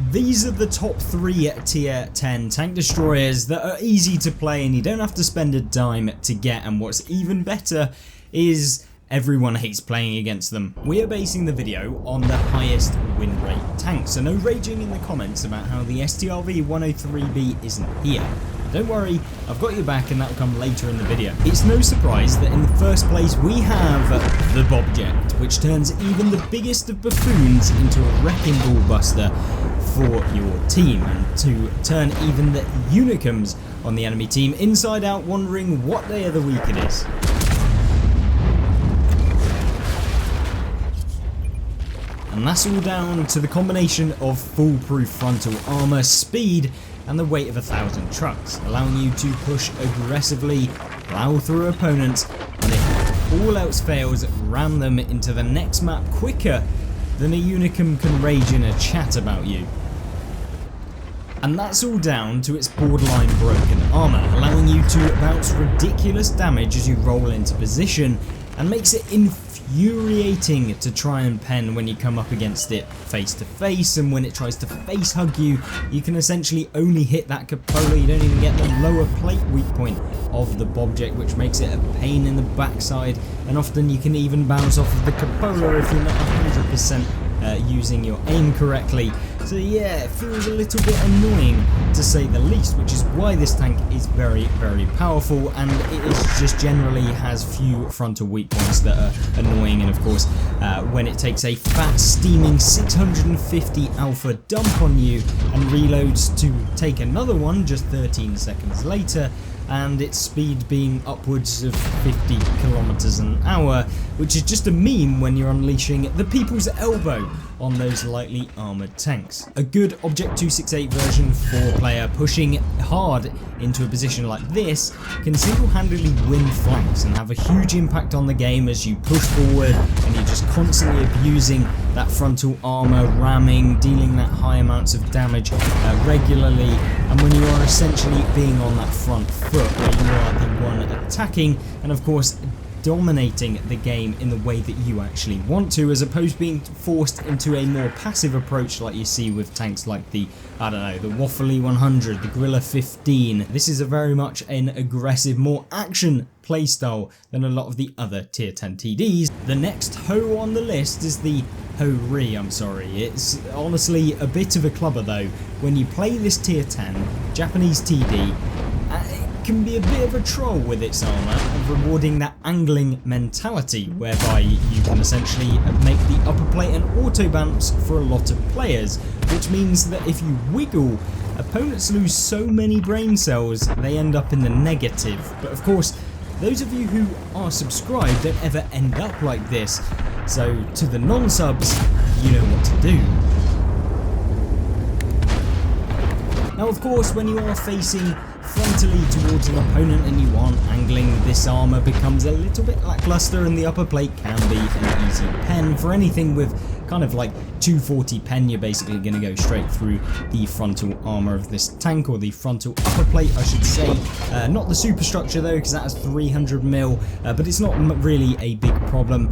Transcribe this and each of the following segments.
These are the top 3 tier 10 tank destroyers that are easy to play and you don't have to spend a dime to get, and what's even better is everyone hates playing against them. We are basing the video on the highest win rate tanks, so no raging in the comments about how the STRV 103B isn't here. Don't worry, I've got your back and that'll come later in the video. It's no surprise that in the first place we have the Bobjet, which turns even the biggest of buffoons into a wrecking ball buster for your team, and to turn even the Unicums on the enemy team inside out, wondering what day of the week it is. And that's all down to the combination of foolproof frontal armor, speed, and the weight of 1,000 trucks, allowing you to push aggressively, plow through opponents, and if all else fails, ram them into the next map quicker than a Unicum can rage in a chat about you. And that's all down to its borderline broken armor, allowing you to bounce ridiculous damage as you roll into position, and makes it infuriating to try and pen when you come up against it face to face, and when it tries to face hug you, you can essentially only hit that cupola. You don't even get the lower plate weak point of the Bobjet, which makes it a pain in the backside, and often you can even bounce off of the cupola if you're not 100% using your aim correctly. So yeah, it feels a little bit annoying to say the least, which is why this tank is very, very powerful, and it is just generally has few frontal weak points that are annoying. And of course, when it takes a fat steaming 650 alpha dump on you and reloads to take another one just 13 seconds later, and its speed being upwards of 50 kilometers an hour, which is just a meme when you're unleashing the people's elbow on those lightly armoured tanks. A good Object 268 version 4-player pushing hard into a position like this can single-handedly win flanks and have a huge impact on the game as you push forward and you're just constantly abusing that frontal armour, ramming, dealing that high amounts of damage regularly, and when you are essentially being on that front foot where you are the one attacking and of course dominating the game in the way that you actually want to, as opposed to being forced into a more passive approach like you see with tanks like the, I don't know, the Waffly 100, the Gorilla 15. This is a very much an aggressive, more action playstyle than a lot of the other tier 10 TDs. The next Ho on the list is the Ho-Ri, I'm sorry. It's honestly a bit of a clubber though. When you play this tier 10 Japanese TD, can be a bit of a troll with its armour of rewarding that angling mentality, whereby you can essentially make the upper plate an auto bounce for a lot of players, which means that if you wiggle, opponents lose so many brain cells they end up in the negative. But of course, those of you who are subscribed don't ever end up like this, so to the non-subs, you know what to do. Now of course, when you are facing frontally towards an opponent and you aren't angling, this armour becomes a little bit lackluster, and the upper plate can be an easy pen. For anything with kind of like 240 pen, you're basically going to go straight through the frontal armour of this tank, or the frontal upper plate I should say. Not the superstructure though, because that has 300 mil, but it's not really a big problem.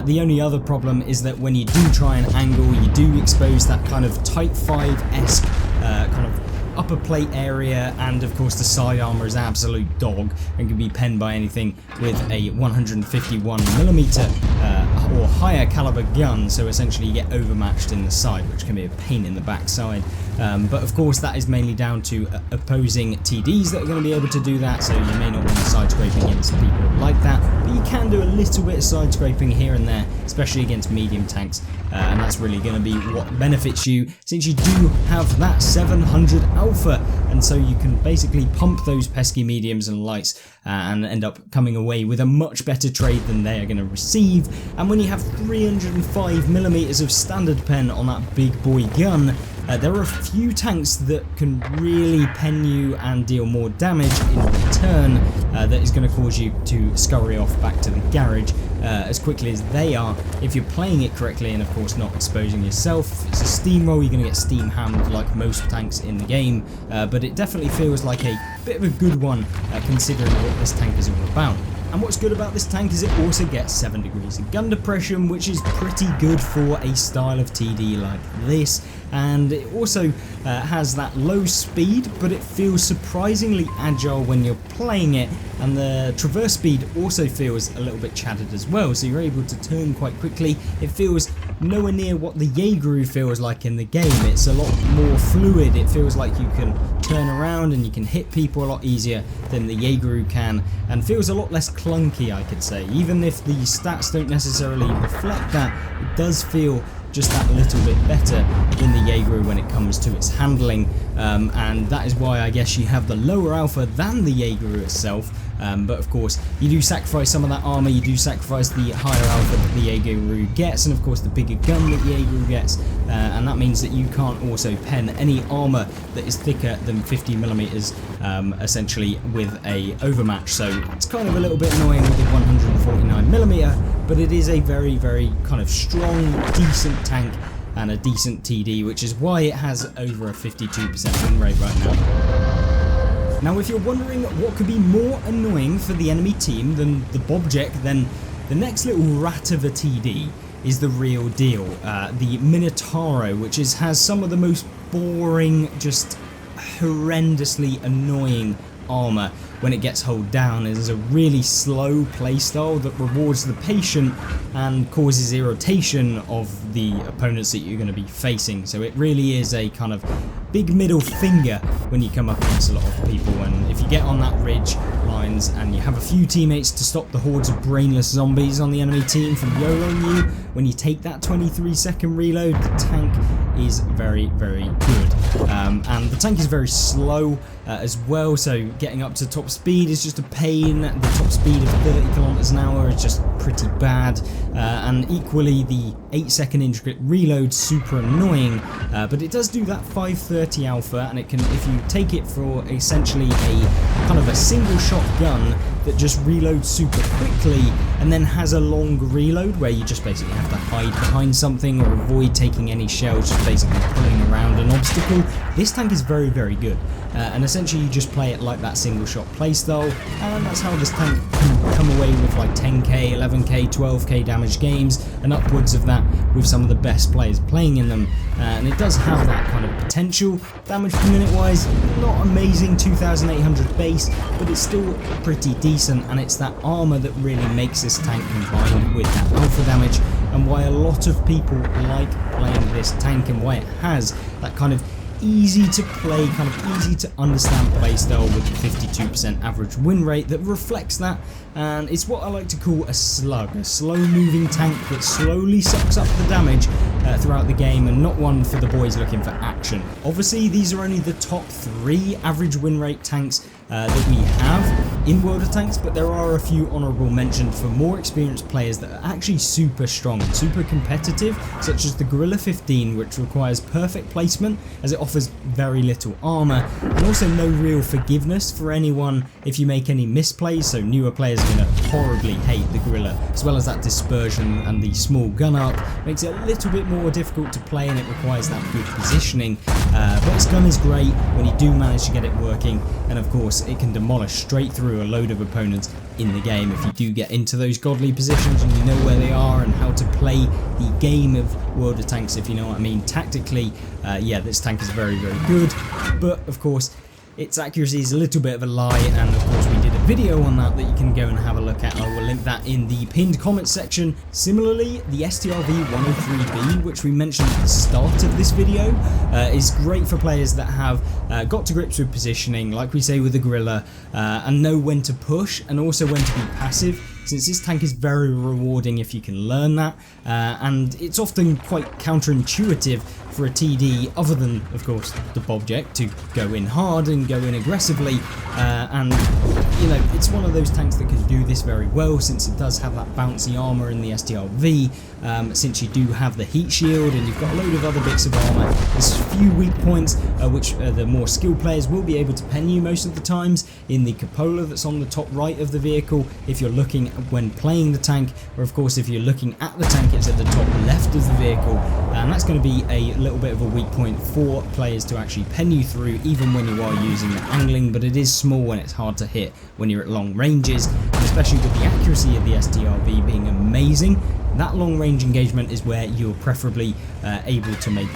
The only other problem is that when you do try and angle, you do expose that kind of Type 5-esque kind of upper plate area, and of course the side armor is absolute dog and can be penned by anything with a 151mm or higher caliber gun, so essentially you get overmatched in the side, which can be a pain in the backside. But of course that is mainly down to opposing TDs that are going to be able to do that, so you may not want to side scrape against people like that, but you can do a little bit of side scraping here and there, especially against medium tanks, and that's really going to be what benefits you, since you do have that 700 alpha, and so you can basically pump those pesky mediums and lights and end up coming away with a much better trade than they are going to receive. And when you have 305mm of standard pen on that big boy gun, there are a few tanks that can really pen you and deal more damage in return, that is going to cause you to scurry off back to the garage as quickly as they are if you're playing it correctly, and of course not exposing yourself. It's a steamroll, you're going to get steam hammered like most tanks in the game, but it definitely feels like a bit of a good one considering what this tank is all about. And what's good about this tank is it also gets 7 degrees of gun depression, which is pretty good for a style of TD like this. And it also has that low speed, but it feels surprisingly agile when you're playing it, and the traverse speed also feels a little bit chatted as well, so you're able to turn quite quickly. It feels nowhere near what the Jaeger feels like in the game. It's a lot more fluid. It feels like you can turn around and you can hit people a lot easier than the Jaeger can, and feels a lot less clunky, I could say. Even if the stats don't necessarily reflect that, it does feel just that little bit better than the Jaeger when it comes to its handling, and that is why I guess you have the lower alpha than the Jaeger itself. But of course you do sacrifice some of that armor, you do sacrifice the higher alpha that the Jaeger gets, and of course the bigger gun that the Jaeger gets, and that means that you can't also pen any armor that is thicker than 50mm essentially with a overmatch. So it's kind of a little bit annoying with the 149mm, but it is a very kind of strong, decent tank and a decent TD, which is why it has over a 52% win rate right now. Now, if you're wondering what could be more annoying for the enemy team than the Bobject, then the next little rat of a TD is the real deal. The Minotauro, which has some of the most boring, just horrendously annoying armor when it gets hulled down. It is a really slow playstyle that rewards the patient and causes irritation of the opponents that you're going to be facing. So it really is a kind of big middle finger when you come up against a lot of people, and if you get on that ridge lines and you have a few teammates to stop the hordes of brainless zombies on the enemy team from YOLOing you, when you take that 23-second reload, the tank is very good. And the tank is very slow as well, so getting up to top speed is just a pain. The top speed of 30 kilometers an hour is just pretty bad, and equally the 8-second intricate reload super annoying, but it does do that 530 alpha, and it can, if you take it for essentially a kind of a single shot gun that just reloads super quickly and then has a long reload where you just basically have to hide behind something or avoid taking any shells, just basically pulling around an obstacle. This tank is very good, and essentially you just play it like that single shot playstyle, and that's how this tank can come away with like 10k, 11k, 12k damage games and upwards of that with some of the best players playing in them. And it does have that kind of potential. Damage per minute wise, not amazing, 2800 base, but it's still pretty decent, and it's that armor that really makes this tank combined with that alpha damage, and why a lot of people like playing this tank, and why it has that kind of easy to play, kind of easy to understand playstyle with the 52% average win rate that reflects that. And it's what I like to call a slug, a slow moving tank that slowly sucks up the damage throughout the game, and not one for the boys looking for action. Obviously these are only the top 3 average win rate tanks that we have in World of Tanks, but there are a few honourable mentions for more experienced players that are actually super strong and super competitive, such as the Gorilla 15, which requires perfect placement as it offers very little armour, and also no real forgiveness for anyone if you make any misplays, so newer players are going to horribly hate the Gorilla, as well as that dispersion and the small gun arc makes it a little bit more difficult to play, and it requires that good positioning, but its gun is great when you do manage to get it working, and of course it can demolish straight through a load of opponents in the game if you do get into those godly positions and you know where they are and how to play the game of World of Tanks, if you know what I mean. Tactically, yeah, this tank is very good, but of course its accuracy is a little bit of a lie, and of course we did a video on that you can go and have a look at. I will link that in the pinned comment section. Similarly, the STRV-103B, which we mentioned at the start of this video, is great for players that have got to grips with positioning, like we say with the Gorilla, and know when to push and also when to be passive, since this tank is very rewarding if you can learn that, and it's often quite counterintuitive for a TD, other than of course the Bobject, to go in hard and go in aggressively, and you know, it's one of those tanks that can do this very well, since it does have that bouncy armor in the STRV, since you do have the heat shield and you've got a load of other bits of armor. There's a few weak points which the more skilled players will be able to pen you most of the times, in the cupola that's on the top right of the vehicle if you're looking when playing the tank, or of course if you're looking at the tank it's at the top left of the vehicle, and that's going to be a little bit of a weak point for players to actually pen you through even when you are using the angling, but it is small and it's hard to hit when you're at long ranges, and especially with the accuracy of the STRV being amazing. That long range engagement is where you're preferably able to make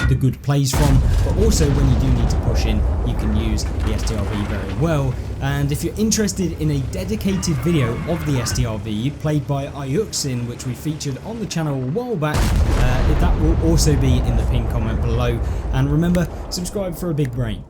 the good plays from, but also when you do need to push in, you can use the STRV very well. And if you're interested in a dedicated video of the STRV played by Iuxin, which we featured on the channel a while back, that will also be in the pinned comment below. And remember, subscribe for a big brain.